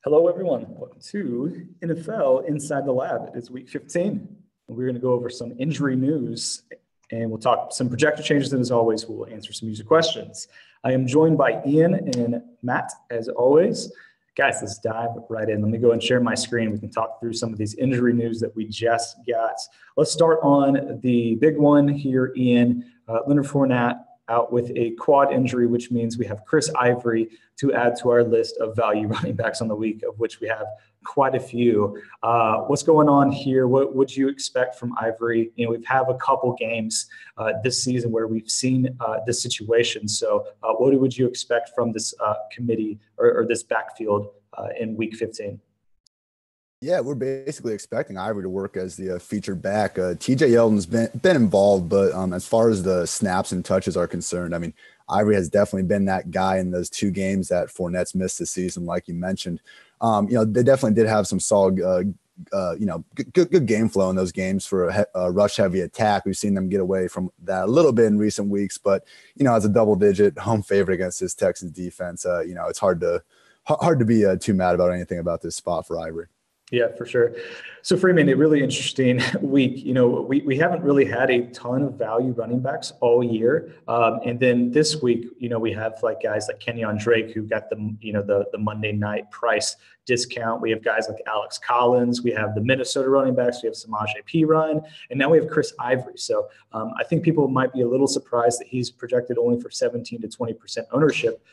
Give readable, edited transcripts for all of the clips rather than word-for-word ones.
Hello, everyone. Welcome to NFL Inside the Lab. It's week 15. We're going to go over some injury news, and we'll talk some projector changes. And as always, we'll answer some user questions. I am joined by Ian and Matt, as always. Guys, let's dive right in. Let me go and share my screen. We can talk through some of these injury news that we just got. Let's start on the big one here, Ian. Leonard Fournette out with a quad injury, which means we have Chris Ivory to add to our list of value running backs on the week, of which we have quite a few. What's going on here? What would you expect from Ivory? We've had a couple games this season where we've seen this situation. So what would you expect from this committee or this backfield in week 15? Yeah, we're basically expecting Ivory to work as the featured back. TJ Yeldon's been involved, but as far as the snaps and touches are concerned, I mean, Ivory has definitely been that guy in those two games that Fournette's missed this season, like you mentioned. They definitely did have some solid, good game flow in those games for a rush-heavy attack. We've seen them get away from that a little bit in recent weeks, but, as a double-digit home favorite against this Texans defense, it's hard to be too mad about anything about this spot for Ivory. Yeah, for sure. So Freeman, a really interesting week. We haven't really had a ton of value running backs all year. And then this week, we have like guys like Kenyon Drake who got the Monday night price discount. We have guys like Alex Collins. We have the Minnesota running backs. We have Samaje Perine. And now we have Chris Ivory. So I think people might be a little surprised that he's projected only for 17 to 20% ownership.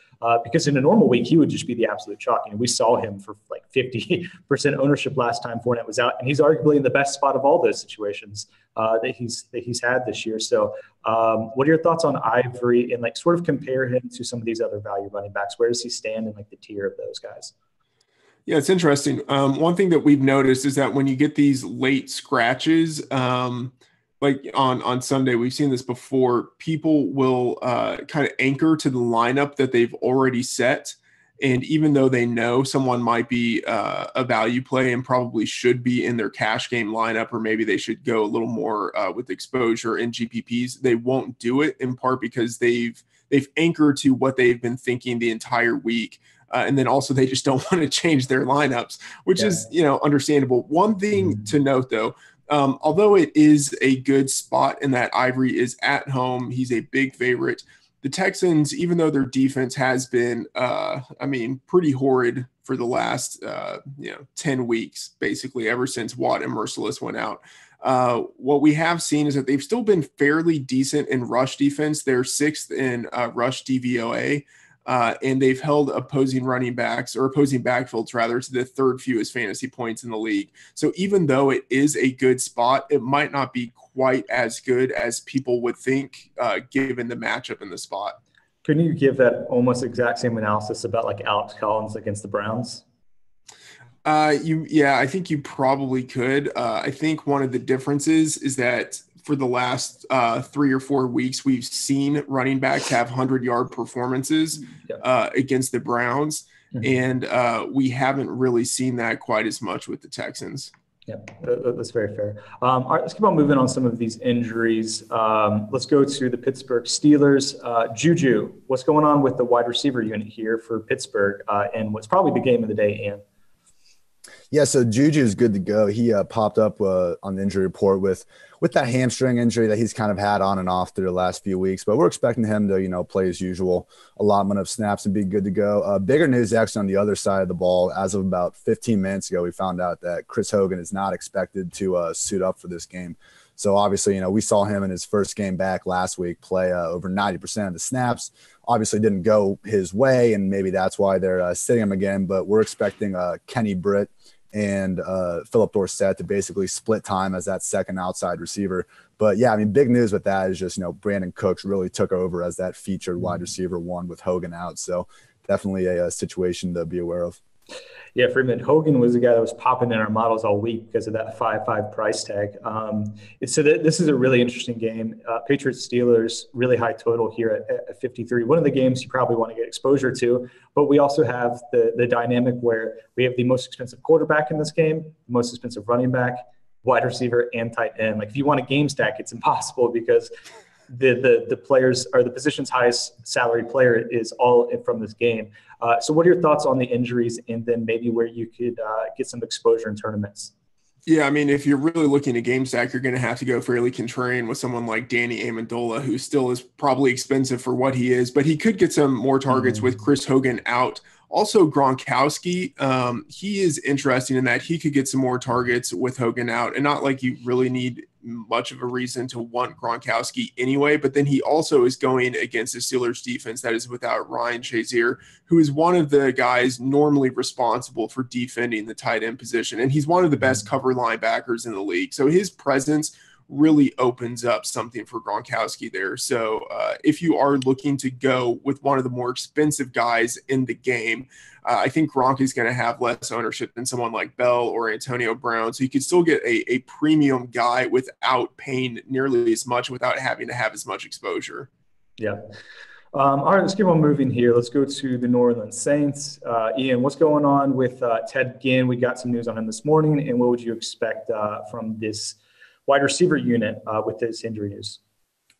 Because in a normal week, he would just be the absolute chalk. We saw him for like 50% ownership last time Fournette was out, and he's arguably in the best spot of all those situations that he's had this year. So what are your thoughts on Ivory and sort of compare him to some of these other value running backs? Where does he stand in the tier of those guys? Yeah, it's interesting. One thing that we've noticed is that when you get these late scratches, like on Sunday, we've seen this before, people will kind of anchor to the lineup that they've already set. And even though they know someone might be a value play and probably should be in their cash game lineup, or maybe they should go a little more with exposure in GPPs, they won't do it, in part because they've anchored to what they've been thinking the entire week. And then also they just don't want to change their lineups, which is, understandable. One thing to note, though, although it is a good spot in that Ivory is at home, he's a big favorite. The Texans, even though their defense has been, pretty horrid for the last, 10 weeks, basically, ever since Watt and Merciless went out. What we have seen is that they've still been fairly decent in rush defense. They're sixth in rush DVOA. And they've held opposing backfields rather to the third fewest fantasy points in the league. So even though it is a good spot, it might not be quite as good as people would think, given the matchup in the spot. Couldn't you give that almost exact same analysis about Alex Collins against the Browns? I think you probably could. I think one of the differences is that for the last 3 or 4 weeks, we've seen running backs have 100-yard performances against the Browns, and we haven't really seen that quite as much with the Texans. Yeah, that's very fair. All right, let's keep on moving on some of these injuries. Let's go to the Pittsburgh Steelers. Juju, what's going on with the wide receiver unit here for Pittsburgh and what's probably the game of the day, Ian? Yeah, so Juju is good to go. He popped up on the injury report with that hamstring injury that he's kind of had on and off through the last few weeks. But we're expecting him to, play his usual allotment of snaps and be good to go. Bigger news actually on the other side of the ball. As of about 15 minutes ago, we found out that Chris Hogan is not expected to suit up for this game. So obviously, we saw him in his first game back last week play over 90% of the snaps. Obviously didn't go his way, and maybe that's why they're sitting him again. But we're expecting Kenny Britt and Philip Dorsett to basically split time as that second outside receiver. But yeah, big news with that is just, Brandon Cooks really took over as that featured wide receiver one with Hogan out. So definitely a situation to be aware of. Yeah, Freeman, Hogan was the guy that was popping in our models all week because of that 5.5 price tag. So this is a really interesting game. Patriots Steelers, really high total here at 53. One of the games you probably want to get exposure to, but we also have the dynamic where we have the most expensive quarterback in this game, the most expensive running back, wide receiver, and tight end. If you want a game stack, it's impossible because the players or the position's highest salaried player is all from this game. So what are your thoughts on the injuries and then maybe where you could get some exposure in tournaments? Yeah, I mean, if you're really looking at game stack, you're going to have to go fairly contrarian with someone like Danny Amendola, who still is probably expensive for what he is, but he could get some more targets with Chris Hogan out. Also, Gronkowski, he is interesting in that he could get some more targets with Hogan out, and not like you really need much of a reason to want Gronkowski anyway, but then he also is going against the Steelers defense that is without Ryan Shazier, who is one of the guys normally responsible for defending the tight end position, and he's one of the best cover linebackers in the league. So his presence really opens up something for Gronkowski there. So if you are looking to go with one of the more expensive guys in the game, I think Gronk is going to have less ownership than someone like Bell or Antonio Brown. So you could still get a premium guy without paying nearly as much, without having to have as much exposure. Yeah. All right, let's keep on moving here. Let's go to the New Orleans Saints. Ian, what's going on with Ted Ginn? We got some news on him this morning, and what would you expect from this wide receiver unit with this injury news?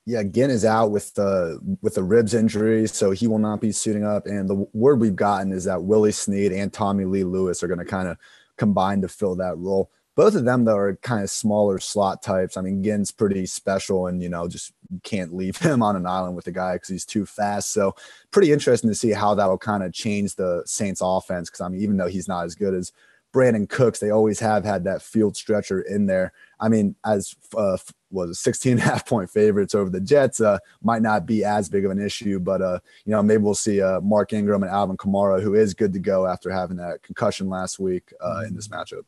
Yeah, Ginn is out with the ribs injury, so he will not be suiting up. And the word we've gotten is that Willie Snead and Tommy Lee Lewis are going to kind of combine to fill that role. Both of them, though, are kind of smaller slot types. I mean, Ginn's pretty special, and, just can't leave him on an island with the guy because he's too fast. So pretty interesting to see how that will kind of change the Saints offense because, I mean, even though he's not as good as Brandon Cooks, they always have had that field stretcher in there. I mean, as was 16.5 point favorites over the Jets, might not be as big of an issue, but maybe we'll see Mark Ingram and Alvin Kamara, who is good to go after having that concussion last week in this matchup.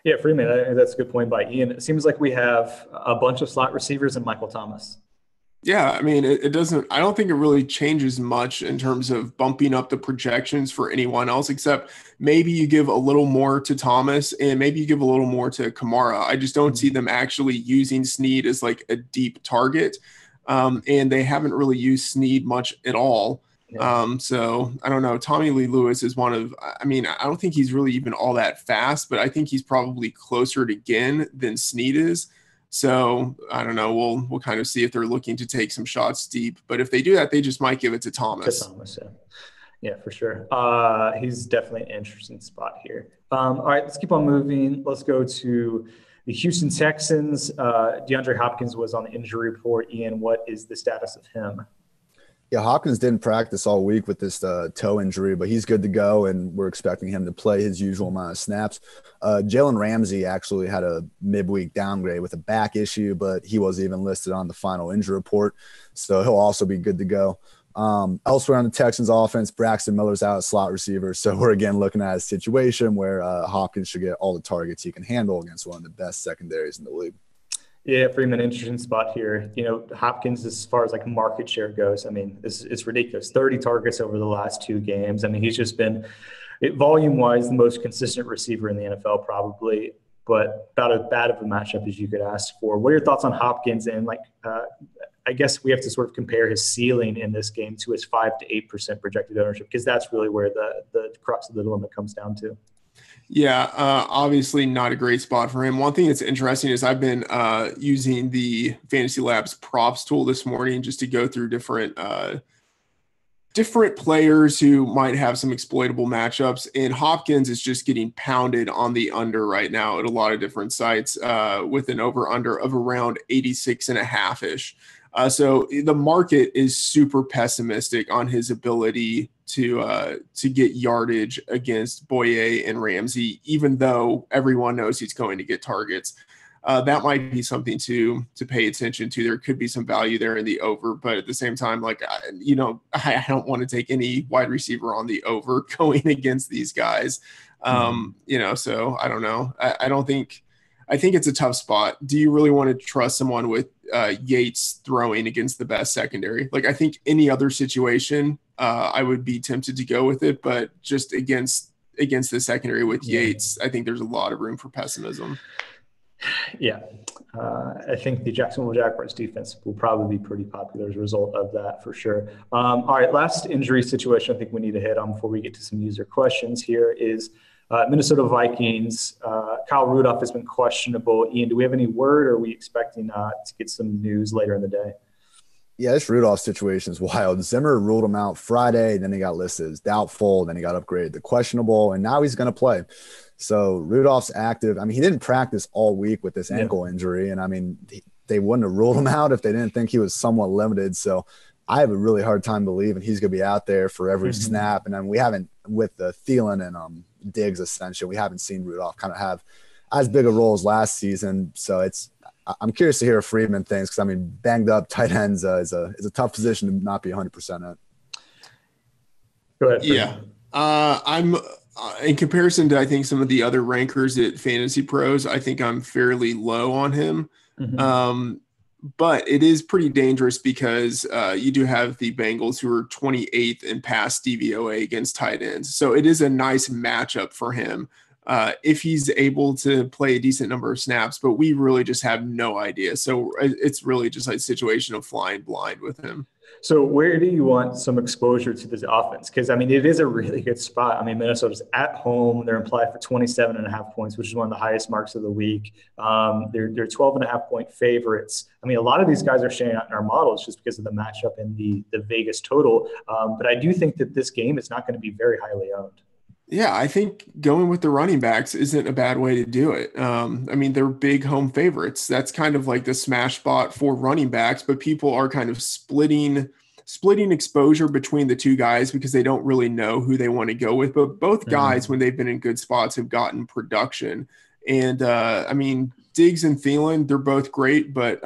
Yeah, Freeman, that's a good point by Ian. It seems like we have a bunch of slot receivers and Michael Thomas. Yeah, I mean, it doesn't – I don't think it really changes much in terms of bumping up the projections for anyone else, except maybe you give a little more to Thomas and maybe you give a little more to Kamara. I just don't see them actually using Snead as like a deep target, and they haven't really used Snead much at all. Yeah. So I don't know. Tommy Lee Lewis is one of – I mean, I don't think he's really even all that fast, but I think he's probably closer to Ginn than Snead is. So I don't know. We'll kind of see if they're looking to take some shots deep. But if they do that, they just might give it to Thomas. Yeah, for sure. He's definitely an interesting spot here. All right, let's keep on moving. Let's go to the Houston Texans. DeAndre Hopkins was on the injury report. Ian, what is the status of him? Yeah, Hopkins didn't practice all week with this toe injury, but he's good to go, and we're expecting him to play his usual amount of snaps. Jalen Ramsey actually had a midweek downgrade with a back issue, but he wasn't even listed on the final injury report, so he'll also be good to go. Elsewhere on the Texans offense, Braxton Miller's out at slot receiver, so we're again looking at a situation where Hopkins should get all the targets he can handle against one of the best secondaries in the league. Yeah, Freeman, interesting spot here. Hopkins, as far as like market share goes, I mean, it's ridiculous. 30 targets over the last 2 games. I mean, he's just been, volume-wise, the most consistent receiver in the NFL probably, but about as bad of a matchup as you could ask for. What are your thoughts on Hopkins? And I guess we have to sort of compare his ceiling in this game to his 5 to 8% projected ownership, because that's really where the crux of the dilemma comes down to. Yeah, obviously not a great spot for him. One thing that's interesting is I've been using the Fantasy Labs props tool this morning just to go through different players who might have some exploitable matchups. And Hopkins is just getting pounded on the under right now at a lot of different sites with an over-under of around 86.5-ish. So the market is super pessimistic on his ability to get yardage against Boye and Ramsey, even though everyone knows he's going to get targets. That might be something to pay attention to. There could be some value there in the over, but at the same time, I don't want to take any wide receiver on the over going against these guys. So I don't know. I think it's a tough spot. Do you really want to trust someone with Yates throwing against the best secondary? I think any other situation, I would be tempted to go with it, but just against the secondary with Yates, I think there's a lot of room for pessimism. Yeah. I think the Jacksonville Jaguars defense will probably be pretty popular as a result of that for sure. All right, last injury situation I think we need to hit on before we get to some user questions here is Minnesota Vikings. Kyle Rudolph has been questionable. Ian, do we have any word, or are we expecting to get some news later in the day? Yeah, this Rudolph situation is wild. Zimmer ruled him out Friday, then he got listed as doubtful, then he got upgraded to questionable, and now he's going to play. So Rudolph's active. I mean, he didn't practice all week with this ankle injury, and I mean, they wouldn't have ruled him out if they didn't think he was somewhat limited. So I have a really hard time believing he's going to be out there for every snap. And then we haven't, with the Thielen and Diggs ascension, we haven't seen Rudolph kind of have as big a role as last season. So I'm curious to hear if Freeman thinks, because I mean, banged up tight ends is a tough position to not be 100% at. Go ahead. Yeah. I'm in comparison to, I think, some of the other rankers at Fantasy Pros, I think I'm fairly low on him. But it is pretty dangerous because you do have the Bengals who are 28th in pass DVOA against tight ends. So it is a nice matchup for him if he's able to play a decent number of snaps, but we really just have no idea. So it's really just a situation of flying blind with him. So where do you want some exposure to this offense? Because, I mean, it is a really good spot. I mean, Minnesota's at home. They're implied for 27.5 points, which is one of the highest marks of the week. They're 12.5-point favorites. I mean, a lot of these guys are staying out in our models just because of the matchup and the Vegas total. But I do think that this game is not going to be very highly owned. Yeah, I think going with the running backs isn't a bad way to do it. I mean, they're big home favorites. That's kind of like the smash spot for running backs, but people are kind of splitting exposure between the two guys because they don't really know who they want to go with. But both guys, when they've been in good spots, have gotten production. And I mean, Diggs and Thielen, they're both great, but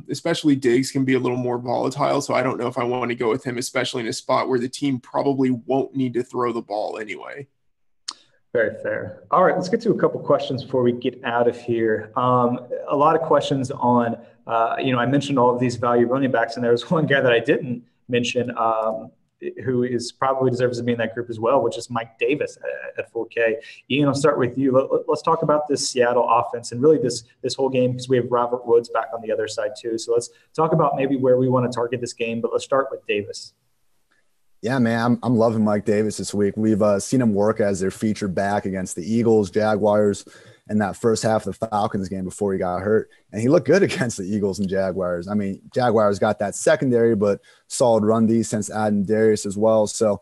especially Diggs can be a little more volatile. So I don't know if I want to go with him, especially in a spot where the team probably won't need to throw the ball anyway. Very fair. All right, let's get to a couple questions before we get out of here. A lot of questions on, I mentioned all of these value running backs, and there was one guy that I didn't mention who is probably deserves to be in that group as well, which is Mike Davis at 4K. Ian, I'll start with you. Let's talk about this Seattle offense and really this whole game, because we have Robert Woods back on the other side too. So let's talk about maybe where we want to target this game, but let's start with Davis. Yeah, man, I'm loving Mike Davis this week. We've seen him work as their featured back against the Eagles, Jaguars, and that first half of the Falcons game before he got hurt. And he looked good against the Eagles and Jaguars. I mean, Jaguars got that secondary, but solid run defense, adding Darius as well. So,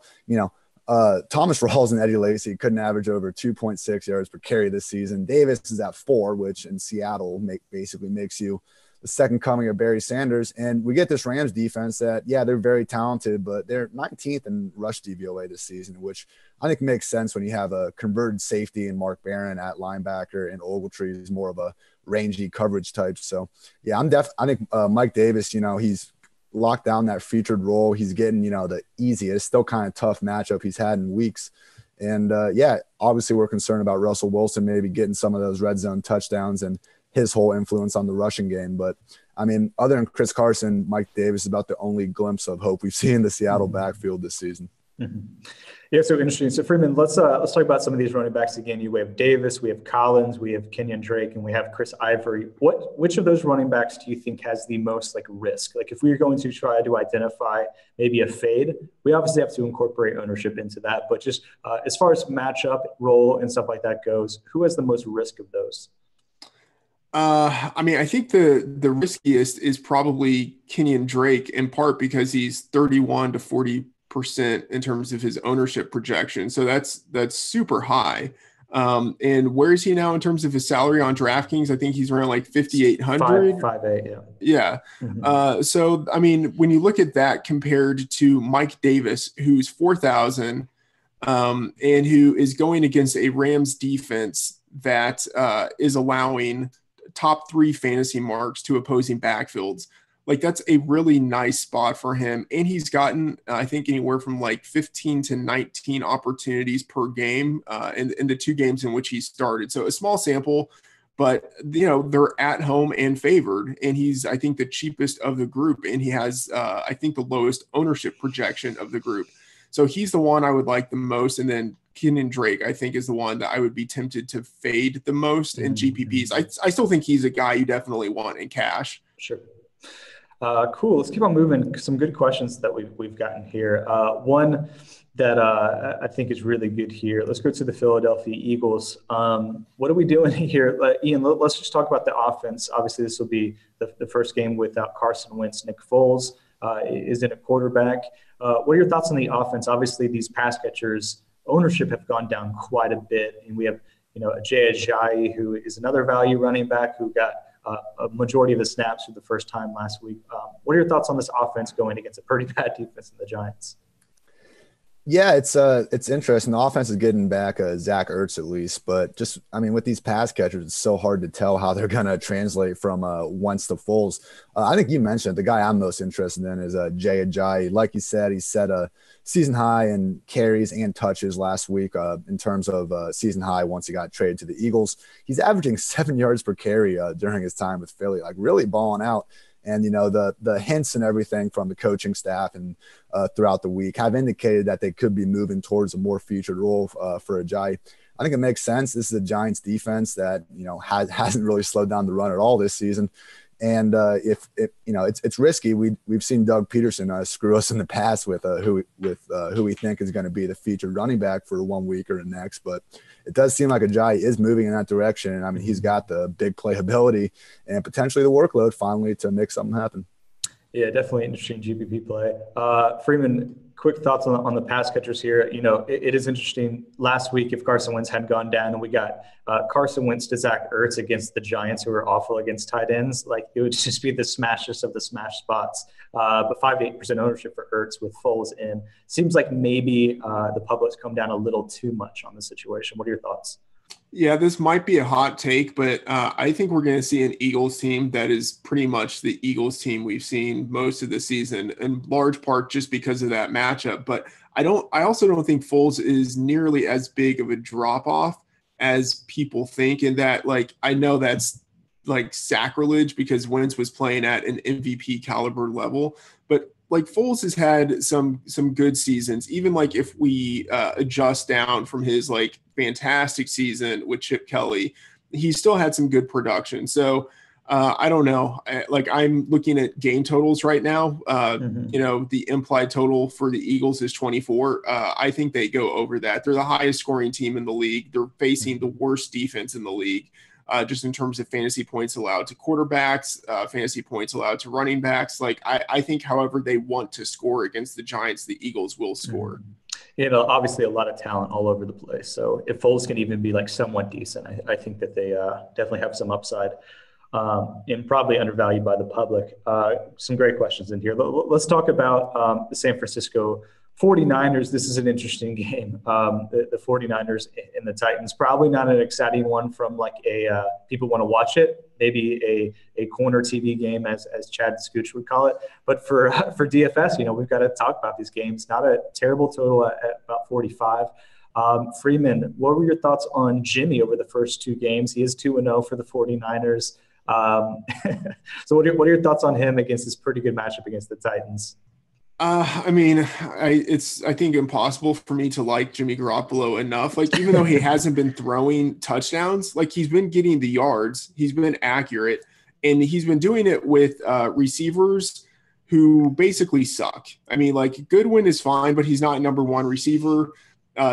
Thomas Rawls and Eddie Lacy couldn't average over 2.6 yards per carry this season. Davis is at 4, which in Seattle basically makes you the second coming of Barry Sanders. And we get this Rams defense that, yeah, they're very talented, but they're 19th in rush DVOA this season, which I think makes sense when you have a converted safety and Mark Barron at linebacker, and Ogletree is more of a rangy coverage type. So, yeah, I think Mike Davis, he's locked down that featured role. He's getting, the easiest, still kind of tough matchup he's had in weeks. And, obviously we're concerned about Russell Wilson maybe getting some of those red zone touchdowns and his whole influence on the rushing game. But I mean, other than Chris Carson, Mike Davis is about the only glimpse of hope we've seen in the Seattle backfield this season. Yeah, so interesting. So Freeman, let's talk about some of these running backs again. We have Davis, we have Collins, we have Kenyon Drake, and we have Chris Ivory. Which of those running backs do you think has the most risk? If we're going to try to identify maybe a fade, we obviously have to incorporate ownership into that. But just as far as matchup, role, and stuff like that goes, who has the most risk of those? I mean, I think the riskiest is probably Kenyon Drake, in part because he's 31 to 40% in terms of his ownership projection. So that's super high. And where is he now in terms of his salary on DraftKings? I think he's around 5,800. 5.8, yeah. Yeah. So, I mean, when you look at that compared to Mike Davis, who's 4,000, and who is going against a Rams defense that is allowing top 3 fantasy marks to opposing backfields. That's a really nice spot for him. And he's gotten, I think, anywhere from 15 to 19 opportunities per game in the 2 games in which he started. So a small sample, but they're at home and favored. And he's, I think, the cheapest of the group. And he has, I think, the lowest ownership projection of the group. So he's the one I would like the most. And then Kenyon Drake, I think, is the one that I would be tempted to fade the most in GPPs. I still think he's a guy you definitely want in cash. Sure. Cool. Let's keep on moving. Some good questions that we've gotten here. One that I think is really good here. Let's go to the Philadelphia Eagles. What are we doing here? Ian, let's just talk about the offense. Obviously, this will be the first game without Carson Wentz, Nick Foles. isn't a quarterback. What are your thoughts on the offense? Obviously, these pass catchers' ownership have gone down quite a bit, and we have a Jay Ajayi, who is another value running back who got a majority of the snaps for the first time last week. What are your thoughts on this offense going against a pretty bad defense in the Giants? Yeah, it's interesting. The offense is getting back Zach Ertz at least, but with these pass catchers, it's so hard to tell how they're going to translate from Wentz to Foles. I think you mentioned the guy I'm most interested in is Jay Ajayi. Like you said, he set a season high in carries and touches last week in terms of season high once he got traded to the Eagles. He's averaging 7 yards per carry during his time with Philly, like really balling out. And, the hints and everything from the coaching staff and throughout the week have indicated that they could be moving towards a more featured role for Ajayi. I think it makes sense. This is a Giants defense that, hasn't really slowed down the run at all this season. And it's risky. We've seen Doug Peterson screw us in the past with who we think is going to be the featured running back for 1 week or the next. But it does seem like Ajayi is moving in that direction. And he's got the big playability and potentially the workload finally to make something happen. Yeah, definitely interesting GPP play. Freeman, quick thoughts on the pass catchers here. It is interesting. Last week, if Carson Wentz had gone down and we got Carson Wentz to Zach Ertz against the Giants, who are awful against tight ends, like it would just be the smashest of the smash spots. But 5 to 8% ownership for Ertz with Foles in. Seems like maybe the public's come down a little too much on the situation. What are your thoughts? Yeah, this might be a hot take, but I think we're going to see an Eagles team that is pretty much the Eagles team we've seen most of the season, in large part just because of that matchup. But I also don't think Foles is nearly as big of a drop-off as people think, and that, I know that's sacrilege because Wentz was playing at an MVP caliber level, but Foles has had some good seasons, even if we adjust down from his fantastic season with Chip Kelly, he still had some good production. So I don't know, I'm looking at game totals right now. The implied total for the Eagles is 24. I think they go over that. They're the highest scoring team in the league. They're facing the worst defense in the league. Just in terms of fantasy points allowed to quarterbacks, fantasy points allowed to running backs. I think however they want to score against the Giants, the Eagles will score. Obviously a lot of talent all over the place. So if Foles can even be somewhat decent, I think that they definitely have some upside and probably undervalued by the public. Some great questions in here. Let's talk about the San Francisco 49ers. This is an interesting game. The 49ers and the Titans, probably not an exciting one from people want to watch it. Maybe a corner TV game as Chad Scooch would call it. But for DFS, we've got to talk about these games. Not a terrible total at about 45. Freeman, what were your thoughts on Jimmy over the first 2 games? He is 2-0 for the 49ers. So what are your thoughts on him against this pretty good matchup against the Titans? It's I think impossible for me to like Jimmy Garoppolo enough. Even though he hasn't been throwing touchdowns, he's been getting the yards, he's been accurate, and he's been doing it with receivers who basically suck. Goodwin is fine, but he's not a number 1 receiver.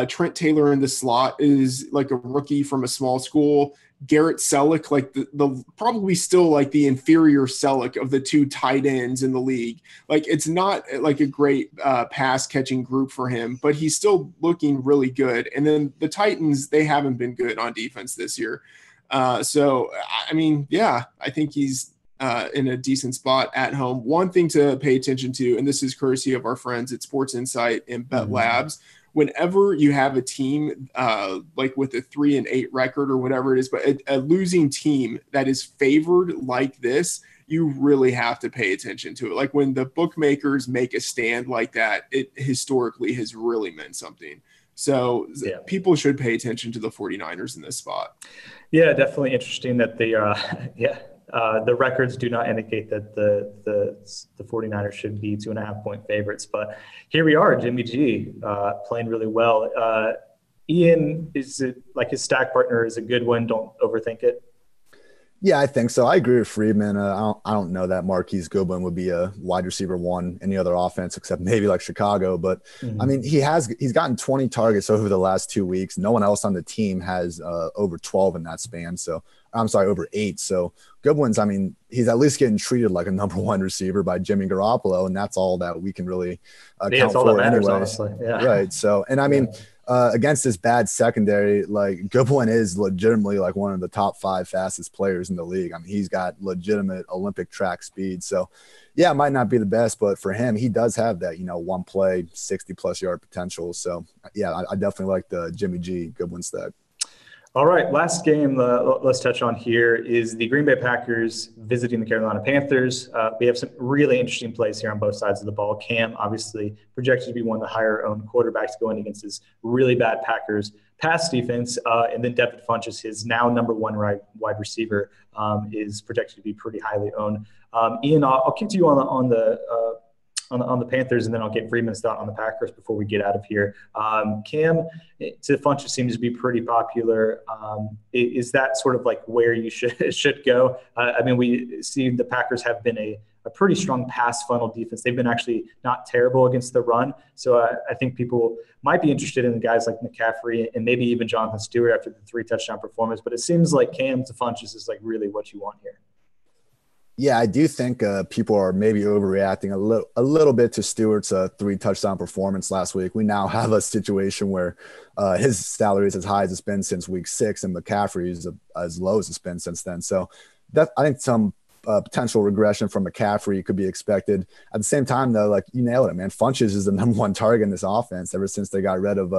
Trent Taylor in the slot is a rookie from a small school. Garrett Selleck, the probably still the inferior Selleck of the 2 tight ends in the league. It's not a great pass catching group for him, but he's still looking really good. And then the Titans, they haven't been good on defense this year. I think he's in a decent spot at home. One thing to pay attention to, and this is courtesy of our friends at Sports Insight and Bet Labs, whenever you have a team with a 3-8 record or whatever it is, but a losing team that is favored like this, you really have to pay attention to it. When the bookmakers make a stand like that, it historically has really meant something. So people should pay attention to the 49ers in this spot. Yeah, definitely interesting that they the records do not indicate that the 49ers should be 2.5-point favorites, but here we are. Jimmy G playing really well. Ian, is it his stack partner is a good one? Don't overthink it. Yeah, I think so. I agree with Friedman. I don't know that Marquise Goodwin would be a wide receiver one any other offense except maybe like Chicago. But I mean, he's gotten 20 targets over the last 2 weeks. No one else on the team has over 12 in that span. So I'm sorry, over 8. So Goodwin's, I mean, he's at least getting treated like a number one receiver by Jimmy Garoppolo, and that's all that we can really count all that for matters, anyways. honestly. Yeah. Right. So, and I mean, against this bad secondary, like Goodwin is legitimately like one of the top 5 fastest players in the league. I mean, he's got legitimate Olympic track speed. So, yeah, it might not be the best, but for him, he does have that, one play, 60+ yard potential. So, yeah, I definitely like the Jimmy G Goodwin stack. All right, last game let's touch on here is the Green Bay Packers visiting the Carolina Panthers. We have some really interesting plays here on both sides of the ball. Cam, obviously, projected to be one of the higher-owned quarterbacks going against his really bad Packers pass defense. And then Devin Funchess, his now number one wide receiver, is projected to be pretty highly owned. Ian, I'll kick to you on the Panthers, and then I'll get Freeman's thought on the Packers before we get out of here. Cam, to Funchess seems to be pretty popular. Is that sort of like where you should go? I mean, we see the Packers have been a pretty strong pass funnel defense. They've been actually not terrible against the run. So I think people might be interested in guys like McCaffrey and maybe even Jonathan Stewart after the 3 touchdown performance. But it seems like Cam to Funchess is like really what you want here. Yeah, I do think people are maybe overreacting a little bit to Stewart's 3 touchdown performance last week. We now have a situation where his salary is as high as it's been since week 6, and McCaffrey is as low as it's been since then. So I think some potential regression from McCaffrey could be expected. At the same time, though, like you nailed it, man. Funchess is the number one target in this offense ever since they got rid of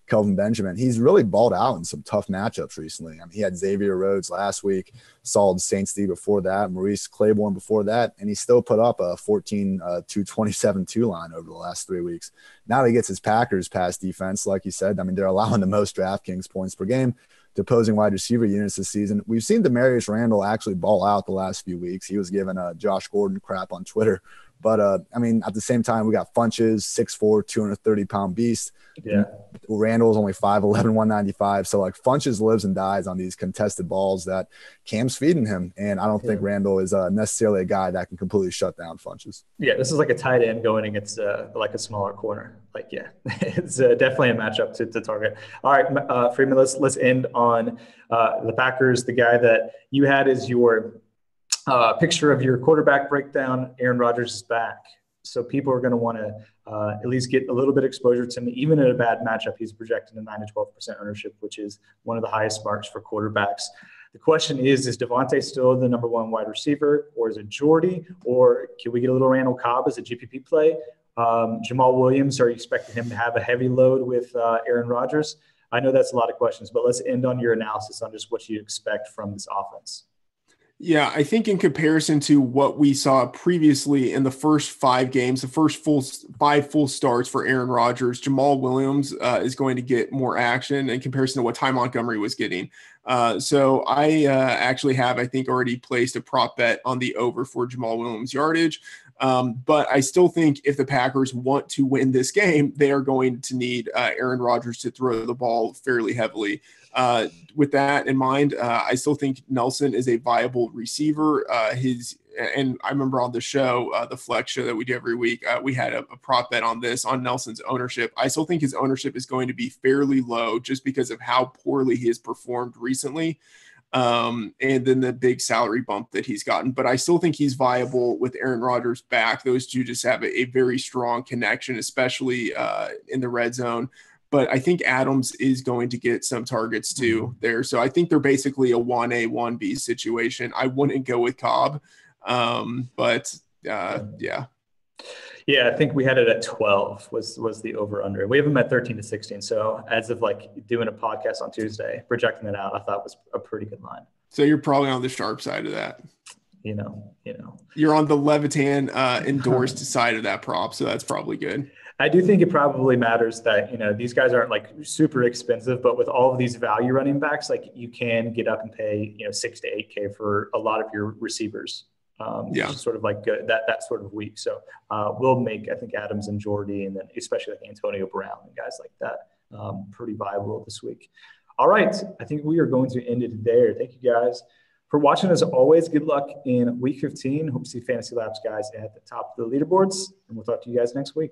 Kelvin Benjamin. He's really balled out in some tough matchups recently. I mean, he had Xavier Rhodes last week, solid Saints D before that, Maurice Claiborne before that, and he still put up a 14-27-2 line over the last 3 weeks. Now he gets his Packers pass defense, like you said. I mean, they're allowing the most DraftKings points per game to opposing wide receiver units this season. We've seen Demarius Randall actually ball out the last few weeks. He was giving Josh Gordon crap on Twitter. But, I mean, at the same time, we got Funchess, 6'4", 230-pound beast. Yeah. Randall's only 5'11", 195. So, like, Funchess lives and dies on these contested balls that Cam's feeding him. And I don't think Randall is necessarily a guy that can completely shut down Funchess. Yeah, this is like a tight end going against like a smaller corner. Like, yeah, it's definitely a matchup to target. All right, Freeman, let's end on the Packers, the guy that you had as your picture of your quarterback breakdown. Aaron Rodgers is back. So people are going to want to at least get a little bit of exposure to him. Even in a bad matchup, he's projected a 9 to 12% ownership, which is one of the highest marks for quarterbacks. The question is Devontae still the number one wide receiver, or is it Jordy, or can we get a little Randall Cobb as a GPP play? Jamal Williams, are you expecting him to have a heavy load with Aaron Rodgers? I know that's a lot of questions, but let's end on your analysis on just what you expect from this offense. Yeah, I think in comparison to what we saw previously in the first 5 games, the first 5 full starts for Aaron Rodgers, Jamal Williams is going to get more action in comparison to what Ty Montgomery was getting. So I actually have, I think, already placed a prop bet on the over for Jamal Williams yardage. But I still think if the Packers want to win this game, they are going to need Aaron Rodgers to throw the ball fairly heavily. With that in mind, I still think Nelson is a viable receiver. And I remember on the show, the Flex show that we do every week, we had a prop bet on this, on Nelson's ownership. I still think his ownership is going to be fairly low just because of how poorly he has performed recently. And then the big salary bump that he's gotten. But I still think he's viable with Aaron Rodgers back. Those two just have a very strong connection, especially in the red zone. But I think Adams is going to get some targets too there. So I think they're basically a 1A, 1B situation. I wouldn't go with Cobb. Yeah. Yeah, I think we had it at 12 was the over under. We have them at 13 to 16. So as of like doing a podcast on Tuesday, projecting it out, I thought was a pretty good line. So you're probably on the sharp side of that. You know. You're on the Levitan endorsed side of that prop. So that's probably good. I do think it probably matters that, these guys aren't like super expensive, but with all of these value running backs, like you can get up and pay, 6 to 8K for a lot of your receivers. Which is sort of like that sort of week. So we'll make, I think, Adams and Jordy, and then especially like Antonio Brown and guys like that pretty viable this week. All right. I think we are going to end it there. Thank you guys For watching, as always, good luck in week 15. Hope to see Fantasy Labs guys at the top of the leaderboards, and we'll talk to you guys next week.